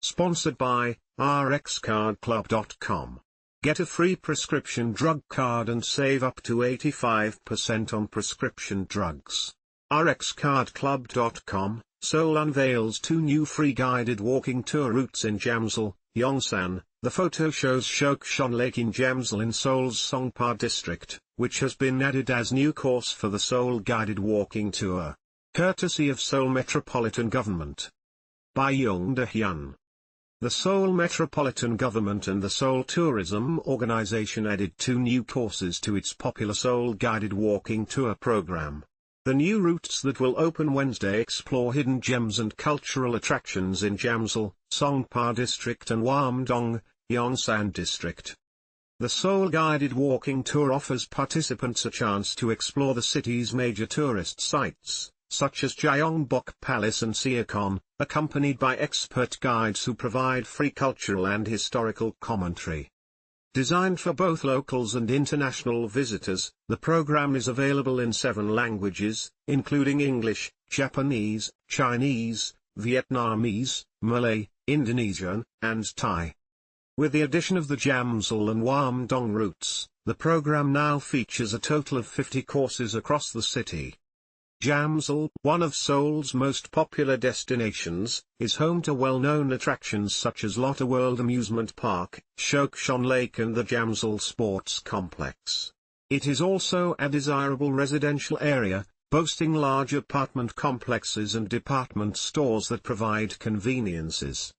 Sponsored by rxcardclub.com. Get a free prescription drug card and save up to 85% on prescription drugs. rxcardclub.com. Seoul unveils 2 new free guided walking tour routes in Jamsil, Yongsan. The photo shows Yongsan Lake in Jamsil in Seoul's Songpa district, which has been added as new course for the Seoul guided walking tour. Courtesy of Seoul Metropolitan Government. By Hyun. The Seoul Metropolitan Government and the Seoul Tourism Organization added 2 new courses to its popular Seoul guided walking tour program. The new routes that will open Wednesday explore hidden gems and cultural attractions in Jamsil, Songpa District and Hwamdong, Yongsan District. The Seoul guided walking tour offers participants a chance to explore the city's major tourist sites, such as Gyeongbok Palace and Seoul, accompanied by expert guides who provide free cultural and historical commentary. Designed for both locals and international visitors, the program is available in 7 languages, including English, Japanese, Chinese, Vietnamese, Malay, Indonesian, and Thai. With the addition of the Jamsil and Hwamdong routes, the program now features a total of 50 courses across the city. Jamsil, one of Seoul's most popular destinations, is home to well-known attractions such as Lotte World Amusement Park, Yongsan Lake and the Jamsil Sports Complex. It is also a desirable residential area, boasting large apartment complexes and department stores that provide conveniences.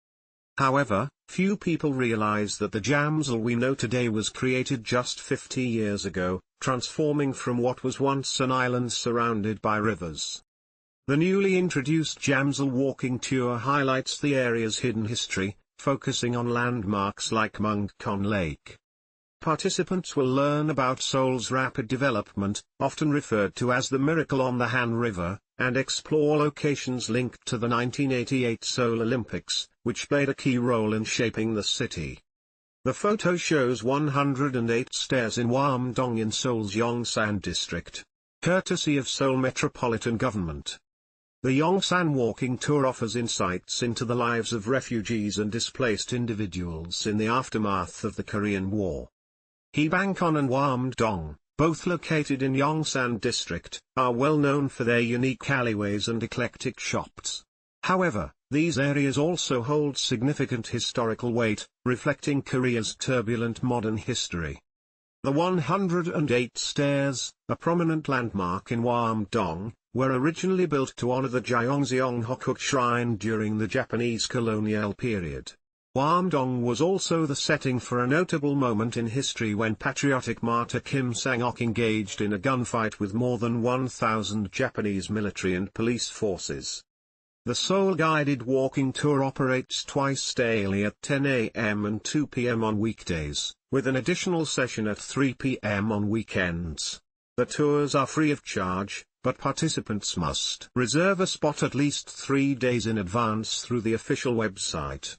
However, few people realize that the Jamsil we know today was created just 50 years ago, transforming from what was once an island surrounded by rivers. The newly introduced Jamsil walking tour highlights the area's hidden history, focusing on landmarks like Mungkon Lake. Participants will learn about Seoul's rapid development, often referred to as the Miracle on the Han River, and explore locations linked to the 1988 Seoul Olympics, which played a key role in shaping the city. The photo shows 108 stairs in Hwamdong in Seoul's Yongsan district. Courtesy of Seoul Metropolitan Government. The Yongsan walking tour offers insights into the lives of refugees and displaced individuals in the aftermath of the Korean War. Hwamdong and Hwamdong, both located in Yongsan district, are well known for their unique alleyways and eclectic shops. However, these areas also hold significant historical weight, reflecting Korea's turbulent modern history. The 108 stairs, a prominent landmark in Hwamdong, were originally built to honor the Gyeongseong Hokuk Shrine during the Japanese colonial period. Hwamdong was also the setting for a notable moment in history when patriotic martyr Kim Sang-ok engaged in a gunfight with more than 1,000 Japanese military and police forces. The Seoul guided walking tour operates twice daily at 10 a.m. and 2 p.m. on weekdays, with an additional session at 3 p.m. on weekends. The tours are free of charge, but participants must reserve a spot at least 3 days in advance through the official website.